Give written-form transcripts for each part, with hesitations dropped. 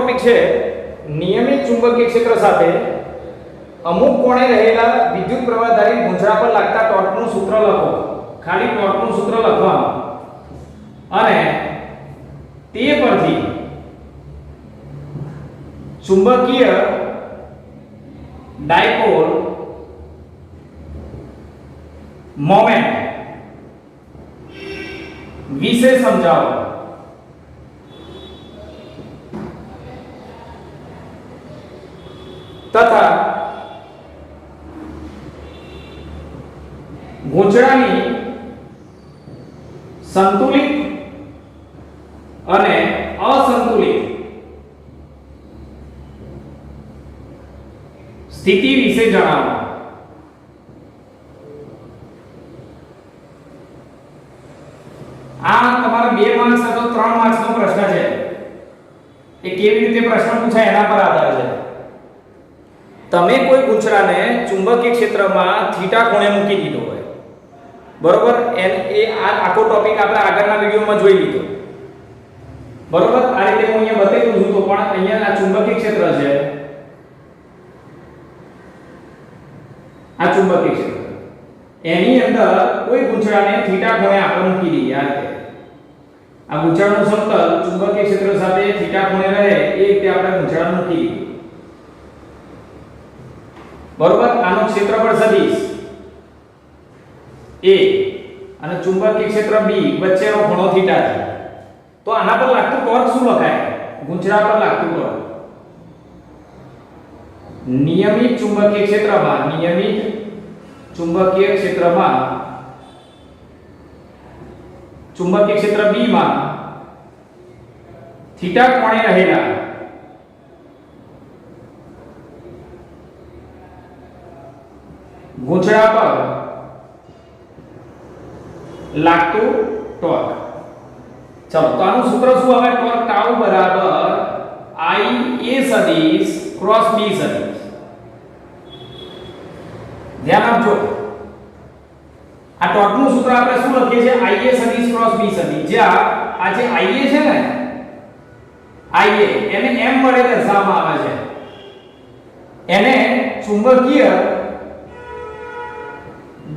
Topic છે નિયમિત ચુંબકીય ક્ષેત્ર સાથે અમુક કોણે રહેલા વિદ્યુત પ્રવાહધારી ગુંજરા પર લાગતા ટોર્કનું સૂત્ર લખો. ખાલી ટોર્કનું સૂત્ર લખવાનું અને તે પરથી ચુંબકીય ડાયપોલ મોમેન્ટ વિશે સમજાવો. તથા ગૂંચળાની સંતુલિત અને અસંતુલિત સ્થિતિ વિશે જણાવો. આ તમારા 2 માર્ક્સ અથવા 3 માર્ક્સનો પ્રશ્ન છે. એ કેવી રીતે પ્રશ્ન પૂછાય એના પર આધાર છે. તમે કોઈ ગૂંચળાને ચુંબકીય ક્ષેત્રમાં થીટા ખૂણે મૂકી દીધો હોય, બરોબર? એ આખો ટોપિક આપણે આગળના વિડિયોમાં જોઈ લીધો, બરોબર? આ રીતે હું અહીંયા બતાવી દઉં છું. તો પણ અહીંયા આ ચુંબકીય ક્ષેત્ર છે, આ ચુંબકીય ક્ષેત્ર, એની અંદર કોઈ ગૂંચળાને થીટા ખૂણે આપણે મૂકી દઈએ. આ રીતે આ ગૂંચળાનું સમતલ ચુંબકીય ક્ષેત્ર સાથે થીટા ખૂણે રહે એ રીતે આપણે ગૂંચળાને મૂકી દઈએ, બરોબર? આનો ક્ષેત્રફળ સદિશ A અને ચુંબકીય ક્ષેત્ર B વચ્ચેનો ખૂણો થીટા છે. તો આના પર લાગતું ટોર્ક શું લખાય? ગૂંચળા પર લાગતું ટોર્ક નિયમિત ચુંબકીય ક્ષેત્રમાં ચુંબકીય ક્ષેત્ર B માં થીટા કોણે રહેલા ગૂંચળા પર લાગતું ટોર્ક. ચલો, તો આનું સૂત્ર શું આવે? ટોર્ક ટાઉ બરાબર I A સદિશ ક્રોસ B સદિશ. ધ્યાન આપજો, આ ટોર્કનું સૂત્ર આપણે શું લખીએ છીએ? I A સદિશ ક્રોસ B સદિશ. જ્યાં આ જે I A છે ને, I A એને m વડે દર્શાવવામાં આવે છે. એને ચુંબકીય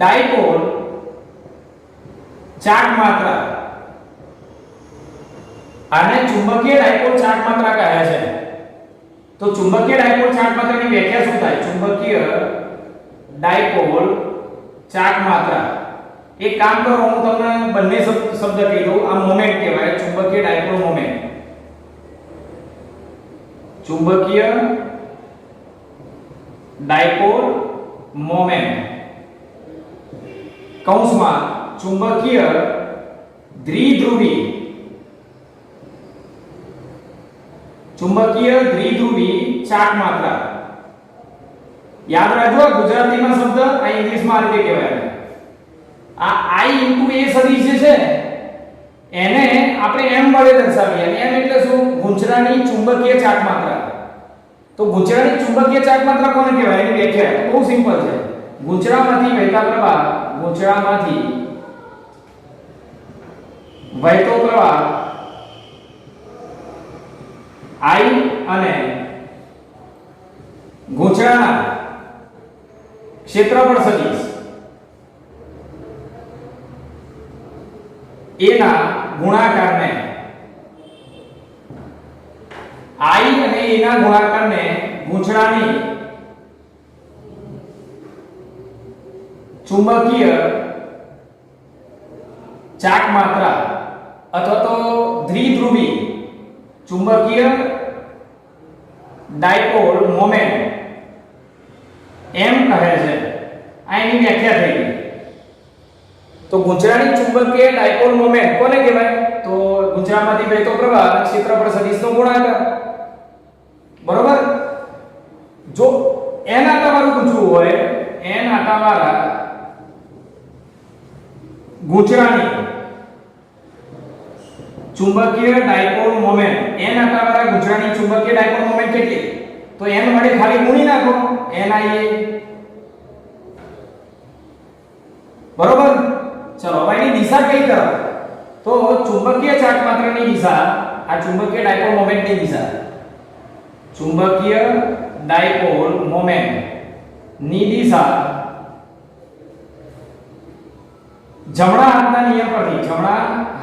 ડાયપોલ ચાર્જ માત્રા આને ચુંબકીય ડાયપોલ ચાર્જ માત્રા કહે છે. તો ચુંબકીય ડાયપોલ ચાર્જ માત્રાની વ્યાખ્યા શું થાય? ચુંબકીય ડાયપોલ ચાર્જ માત્રા. એક કામ કરો, હું તમને બંને શબ્દ કહી દઉં. આ મોમેન્ટ કહેવાય, ચુંબકીય ડાયપોલ મોમેન્ટ. ચુંબકીય ડાયપોલ મોમેન્ટ કૌંસમાં ચુંબકીય દ્વિધ્રુવી ચાર્જ માત્રા. યાદ રાખજો, ગુજરાતીમાં શબ્દ આ ઇંગ્લિશમાં આ રીતે કહેવાય. આ I * A સદિશ છે એને આપણે m વડે દર્શાવીએ. અને m એટલે શું? ગૂંચળાની ચુંબકીય ચાર્જ માત્રા. તો ગૂંચળાની ચુંબકીય ચાર્જ માત્રા કોને કહેવાય? એની વ્યાખ્યા બહુ સિમ્પલ છે. ગૂંચળામાંથી વહેતો પ્રવાહ I અને ગૂંચળાના ક્ષેત્રફળ સદિશ A ના ગુણાકારને I અને A ના ગુણાકારને ગૂંચળાની ચુંબકીય ચાર્જ માત્રા અથવા તો દ્વિધ્રુવી ચુંબકીય ડાયપોલ મોમેન્ટ એમ કહે છે. આ એની વ્યાખ્યા થઈ ગઈ. તો ગૂંચળાની ચુંબકીય ડાયપોલ મોમેન્ટ કોને કહેવાય? તો ગૂંચળામાંથી વહેતો પ્રવાહ ક્ષેત્રફળ સદિશનો ગુણાકાર, બરોબર? જો n આટાવાળું પૂછવું હોય, n આટાવાળા ગૂંચળાની ચુંબકીય ડાયપોલ મોમેન્ટ, n આટાવાળા ગૂંચળાની ચુંબકીય ડાયપોલ મોમેન્ટ કેટલી? તો n વડે ખાલી ગુણી નાખો, NIA, બરોબર? ચલો, હવે એની દિશા કઈ તરફ? તો ચુંબકીય ચાર્જ માત્રાની દિશા, આ ચુંબકીય ડાયપોલ મોમેન્ટની દિશા ચુંબકીય ડાયપોલ મોમેન્ટ ની દિશા જમણા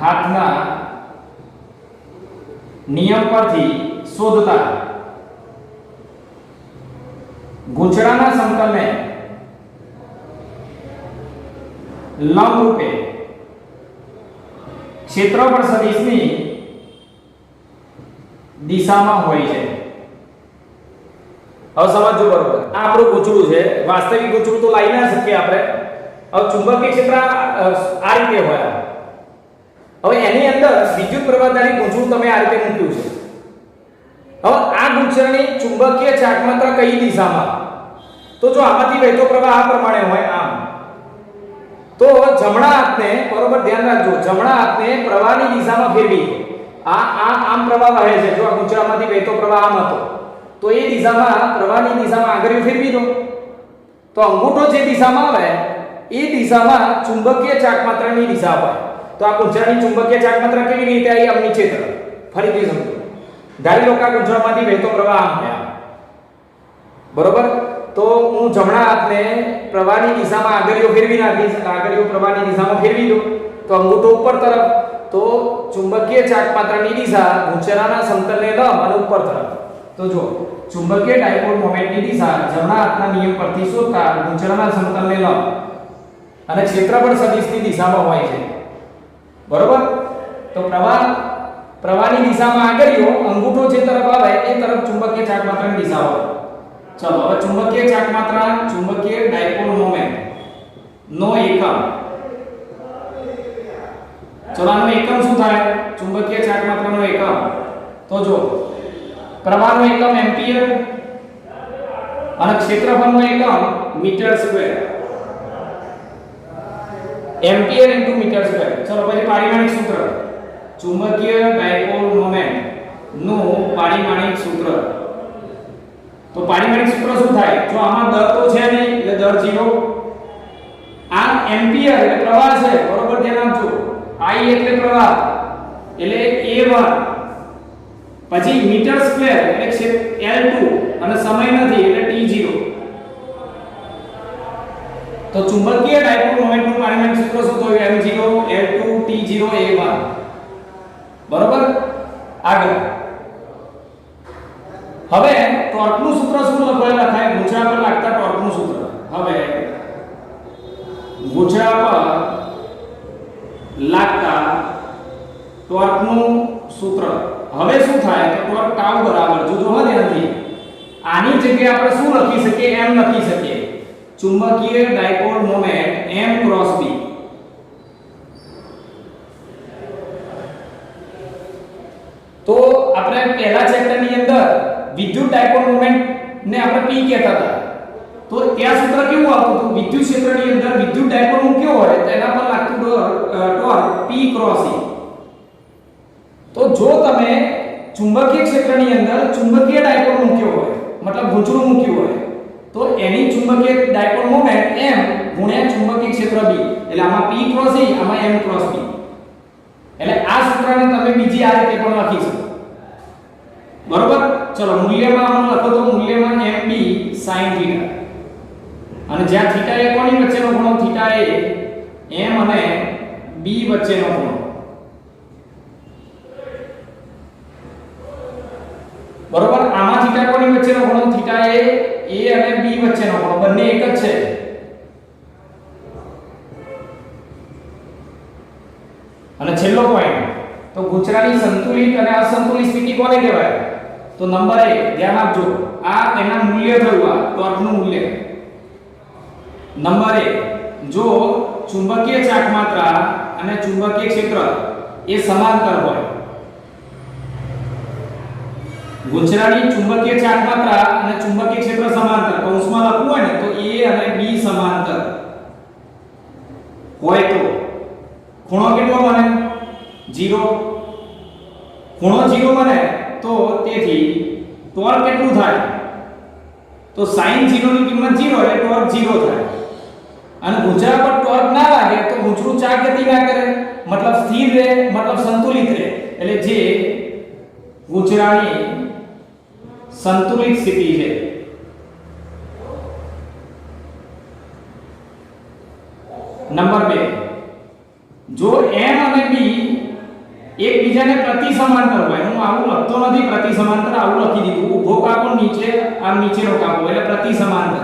હાથના નિયમ પરથી શોધતા ગૂંચળાના સમતલને લંબ રૂપે ક્ષેત્રફળ સદિશની દિશામાં હોય છે. હવે સમજો બરોબર. આ આપણું ગૂંચળું છે. વાસ્તવિક ગૂંચળું તો લાવી ના શકીએ આપણે. હવે ચુંબકીય ક્ષેત્ર આ રીતે હોય. હવે એની અંદર વિદ્યુત પ્રવાહધારી ગૂંચળું તમે આ રીતે મૂક્યું છે. હવે આ ગૂંચળની ચુંબકીય ચાકમાત્ર કઈ દિશામાં? તો જો આમાંથી વહેતો પ્રવાહ આ પ્રમાણે હોય આમ, તો જમણા હાથને બરોબર ધ્યાન રાખજો, જમણા હાથને પ્રવાહની દિશામાં ફેરવી આમ પ્રવાહ વહે છે. જો આ ગૂંચળામાંથી વહેતો પ્રવાહ આમ હતો તો એ દિશામાં પ્રવાહની દિશામાં આગળ ફેરવી દો. તો અંગૂઠો જે દિશામાં આવે એ દિશામાં ચુંબકીય ચાકમાત્રાની દિશા હોય. તો આ ગૂંચળાની ચુંબકીય ચાકમાત્રા કેવી રીતે આવી? આમ નીચે તરફ. ફરીથી સમજો. ધારી લો કે આ ગૂંચળામાંથી વહેતો પ્રવાહ આમ છે, બરોબર. તો હું જમણા હાથને પ્રવાહની દિશામાં આગળીઓ ફેરવી નાખીશ. આગળીઓ પ્રવાહની દિશામાં ફેરવી દો તો અંગૂઠો ઉપર તરફ. તો ચુંબકીય ચાકમાત્રાની દિશા ગૂંચળાના સમતલને લંબ અને ઉપર તરફ. તો જો ચુંબકીય ડાયપોલ મોમેન્ટની દિશા જમણા હાથના નિયમ પરથી શોધતા ગૂંચળાના સમતલને લંબ અને ક્ષેત્રફળ સદિશની દિશામાં હોય છે, બરોબર. તો પ્રવાહની દિશામાં આગળીઓ અંગૂઠો જે તરફ આવે એ તરફ ચુંબકીય ચાકમાત્રાની દિશા હોય. ચલો હવે ચુંબકીય ચાકમાત્રા, ચુંબકીય ડાયપોલ મોમેન્ટ નો એકમ. ચલો આનો એકમ શું થાય? ચુંબકીય ચાકમાત્રાનો એકમ. તો જો પ્રવાહનો એકમ એમ્પિયર અને ક્ષેત્રફળનો એકમ meter square. Ampere into meter square. ચલો પછી પારિમાણિક સૂત્ર. ચુંબકીય ડાયપોલ મોમેન્ટ નું પારિમાણિક સૂત્ર. તો પારિમાણિક સૂત્ર શું થાય? જો આમાં દર તો છે નહીં એટલે દર 0. આ એમ્પિયર એટલે પ્રવાહ છે, બરોબર, ધ્યાન આપજો. I એટલે પ્રવાહ એટલે A1. પછી મીટર સ્ક્વેર એટલે L2 અને સમય નથી એટલે T0. તો ચુંબકીય ડાયપોલ મોમેન્ટનું પારિમાણિક સૂત્ર શું થયું? M0 L2 T0 A1. બરોબર. આગળ હવે ટોર્કનું સૂત્ર શું લખાય? ગૂંચળા પર લાગતા ટોર્કનું સૂત્ર. હવે ગૂંચળા પર લાગતા ટોર્કનું સૂત્ર. હવે શું થાય? તો ટોર્ક ટાઉ બરાબર, જો ધ્યાનથી આની જગ્યાએ આપણે શું લખી શકીએ? m લખી શકીએ. ચુંબકીય dipole moment m cross b. તો આપણે પહેલા ચેપ્ટરની અંદર વિદ્યુત ડાયપોલ મોમેન્ટ ને આપણે p કહેતા હતા. તો ત્યાં સૂત્ર કેવું આવતું હતું? વિદ્યુત ક્ષેત્રની અંદર વિદ્યુત ડાયપોલ મૂક્યો હોય તો એના પર લાગતું ટોર્ક p ક્રોસ e. તો જો તમે ચુંબકીય ક્ષેત્રની અંદર ચુંબકીય ડાયપોલ મૂક્યો હોય, મતલબ ગૂંચળું મૂક્યું હોય, તો એની ચુંબકીય ડાયપોલ મોમેન્ટ m ગુણ્યા ચુંબકીય ક્ષેત્ર b. એટલે આમાં p ક્રોસ e, આમાં m ક્રોસ b. એટલે આ સૂત્રને તમે બીજી આ રીતે પણ લખી શકો, બરોબર. ચલો મૂલ્યમાં આમ લખો તો મૂલ્યમાં mb sin θ. અને જ્યાં θ એ કોની વચ્ચેનો ખૂણો? θ એ m અને b વચ્ચેનો ખૂણો, બરોબર. આમાં θ કોની વચ્ચેનો ખૂણો? θ એ a અને b વચ્ચેનો ખૂણો, બંને એક જ છે. અને છેલ્લો પોઈન્ટ, તો ગૂંચળાની સંતુલિત અને અસંતુલિત સ્થિતિ કોને કહેવાય? તો નંબર 1 ધ્યાન આપજો. આ એના મૂલ્ય થયું, આ ટોર્કનું મૂલ્ય. નંબર 1, જો ચુંબકીય ચાકમાત્રા અને ચુંબકીય ક્ષેત્ર એ સમાંતર હોય. ગૂંચળાની ચુંબકીય ચાકમાત્રા અને ચુંબકીય ક્ષેત્ર સમાંતર, કૌંસમાં લખવું હોય ને તો a અને b સમાંતર હોય તો ખૂણો કેટલો બને? 0. ખૂણો 0 બને તો તેથી ટોર્ક કેટલું થાય? તો sin 0 ની કિંમત 0 એટલે ટોર્ક 0 થાય. અને ગૂંચળા પર ટોર્ક ના લાગે તો ગૂંચળું ચાક ગતિ ના કરે, મતલબ સ્થિર રહે, મતલબ સંતુલિત રહે. એટલે જે ગૂંચળાની સંતુલિત સ્થિતિ છે. નંબર 2, જો m અને b એકબીજાને પ્રતિ સમાંતર હોય, હું આવું લખતો નથી પ્રતિ સમાંતર, આવું લખી દીધું, ઊભો કાપો નીચે, આમ નીચેનો કાપો એટલે પ્રતિ સમાંતર,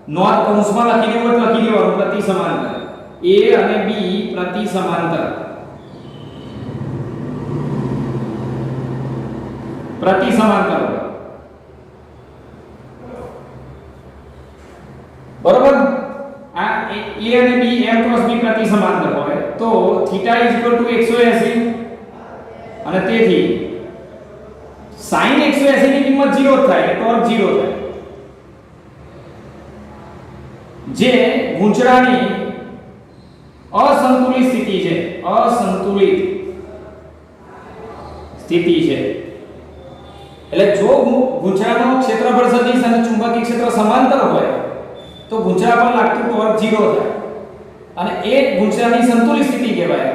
નોટ કૌંસમાં લખી દેવું એટલે લખી દેવાનું પ્રતિ સમાંતર, a અને b પ્રતિ સમાંતર, પ્રતિ સમાંતર, બરોબર. આ a અને b m ક્રોસ b પ્રતિ સમાંતર હોય તો θ 180 અને તેથી sin 180 ની કિંમત 0 થાય, ટોર્ક 0 થાય. જે ગૂંચળાની અસંતુલિત સ્થિતિ છે, અસંતુલિત સ્થિતિ છે. એટલે જો ગૂંચળાનો ક્ષેત્રફળ સદિશ અને ચુંબકીય ક્ષેત્ર સમાંતર હોય તો ગૂંચળા પર લાગતું ટોર્ક 0 થાય અને એ ગૂંચળાની સંતુલિત સ્થિતિ કહેવાય.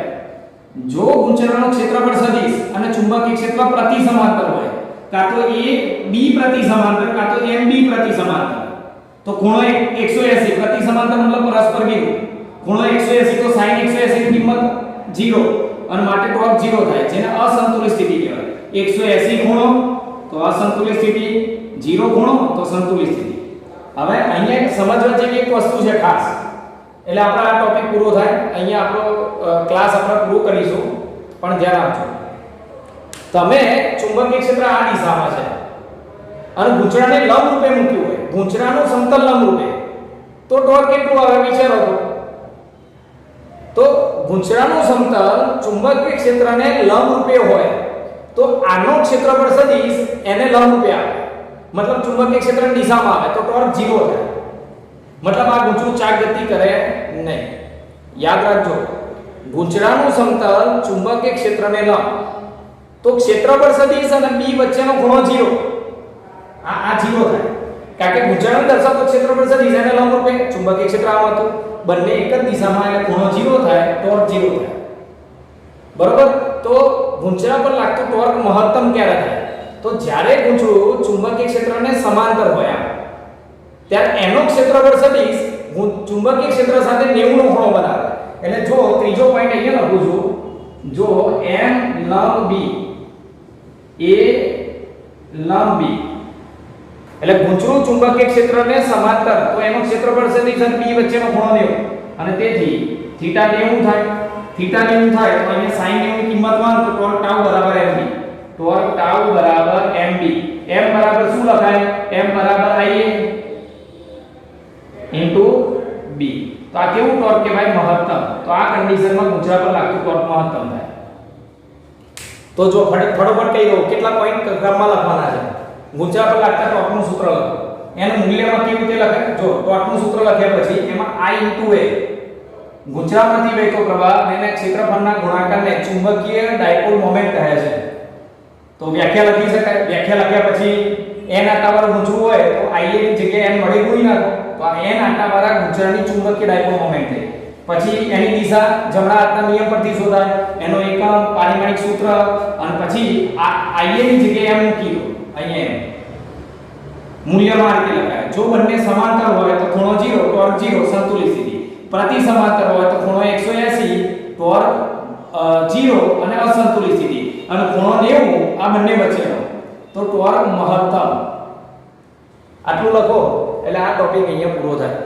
જો ગૂંચળાનો ક્ષેત્રફળ સદિશ અને ચુંબકીય ક્ષેત્ર પ્રતિ સમાંતર હોય, કાં તો a b પ્રતિ સમાંતર કાં તો m b પ્રતિ સમાંતર, તો ખૂણો 180 પ્રતિ સમાંતર મતલબ પરસ્પર વિરુદ્ધ, ખૂણો 180 તો sin 180 ની કિંમત 0 અને માટે ટોર્ક 0 થાય, જેને અસંતુલિત સ્થિતિ કહેવાય. 180 ખૂણો તો અસંતુલિત સ્થિતિ, 0 ખૂણો તો સંતુલિત સ્થિતિ. હવે અહીંયા સમજવા જેવી એક વસ્તુ છે ખાસ, એટલે આપણો આ ટોપિક પૂરો થાય, અહીંયા આપણો ક્લાસ આપણે પૂરો કરીશું. પણ ધ્યાન આપજો, તમે ચુંબકીય ક્ષેત્ર આ દિશામાં છે અને ગૂંચળાને લંબ રૂપે મૂક્યું હોય, ગૂંચળાનું સમતલ લંબ રૂપે, તો ટોર્ક કેટલું આવે વિચારો તો ગૂંચળાનું સમતલ ચુંબકીય ક્ષેત્રને લંબ રૂપે હોય તો આનો ક્ષેત્રફળ સદિશ એને લંબ રૂપે આવે, મતલબ ચુંબકીય ક્ષેત્રની દિશામાં આવે તો ટોર્ક 0 થાય. મતલબ આ ગૂંચળું ચાક ગતિ કરે નહીં. યાદ રાખજો, ગૂંચળાનું સમતલ ચુંબકીય ક્ષેત્રને લંબ તો ક્ષેત્રફળ સદિશ અને b વચ્ચેનો ખૂણો 0, આ 0 થાય. કારણ કે ગૂંચળાને દર્શાવતો ક્ષેત્રફળ સદિશ એને લંબ રૂપે, ચુંબકીય ક્ષેત્ર આમ હતું, બંને એક જ દિશામાં એટલે ખૂણો 0 થાય, ટોર્ક 0 થાય. બરોબર. તો ગૂંચળા પર લાગતું ટોર્ક મહત્તમ ક્યારે થાય? તો જ્યારે ગૂંચળું ચુંબકીય ક્ષેત્રને સમાંતર હોય, ત્યારે એનો ક્ષેત્રફળ સદિશ ચુંબકીય ક્ષેત્ર સાથે 90 નો ખૂણો બનાવે. એટલે જો ત્રીજો પોઈન્ટ અહીંયા લખું છું, જો m લંબ b a લંબ b, એટલે ગૂંચળું ચુંબકીય ક્ષેત્રને સમાંતર તો એનો ક્ષેત્રફળ સદિશ અને b વચ્ચેનો ખૂણો 90, અને તેથી θ 90 થાય. θ 90 થાય તો અહીંયા sin 90 ની કિંમત 1 તો ટોર્ક ટાઉ બરાબર mb, ટોર્ક ટાઉ બરાબર mb. m બરાબર શું લખાય? m બરાબર ia into b. તો આ કેવું ટોર્ક કહેવાય? મહત્તમ. તો આ કન્ડિશનમાં ગૂંચળા પર લાગતું ટોર્ક મહત્તમ થાય. તો જો ફટાફટ કહી દઉં કેટલા પોઈન્ટ ક્રમમાં લખવાના છે. ગૂંચળા પર લાગતા ટોર્કનું સૂત્ર લખો. એનું મૂલ્યમાં કેવી રીતે લખાય? જો ટોર્કનું સૂત્ર લખ્યા પછી એમાં I into a ગૂંચળામાંથી વહેતો પ્રવાહ અને ક્ષેત્રફળના ગુણાકારને ચુંબકીય ડાયપોલ મોમેન્ટ કહે છે. તો વ્યાખ્યા લખી શકાય. વ્યાખ્યા લખ્યા પછી n આંટાવાળું ગૂંચળું હોય તો ia ની જગ્યાએ n વડે ગુણી નાખો તો આ n આંટાવાળા ગૂંચળાની ચુંબકીય ડાયપોલ મોમેન્ટ થઈ. પછી એની દિશા જમણા હાથના નિયમ પરથી શોધાય, એનો એકમ પારિમાણિક સૂત્ર, અને પછી આ ia ની જગ્યાએ m મૂકી દો. અહીંયા m મૂલ્યમાં આ રીતે લખાય. જો બંને સમાંતર હોય તો ખૂણો 0, ટોર્ક 0, સંતુલિત સ્થિતિ. પ્રતિ સમાંતર હોય તો ખૂણો 180, ટોર્ક 0 અને અસંતુલિત સ્થિતિ. અને ખૂણો 90 આ બંને વચ્ચેનો તો ટોર્ક મહત્તમ. આટલું લખો એટલે આ ટોપિક અહીંયા પૂરો થાય.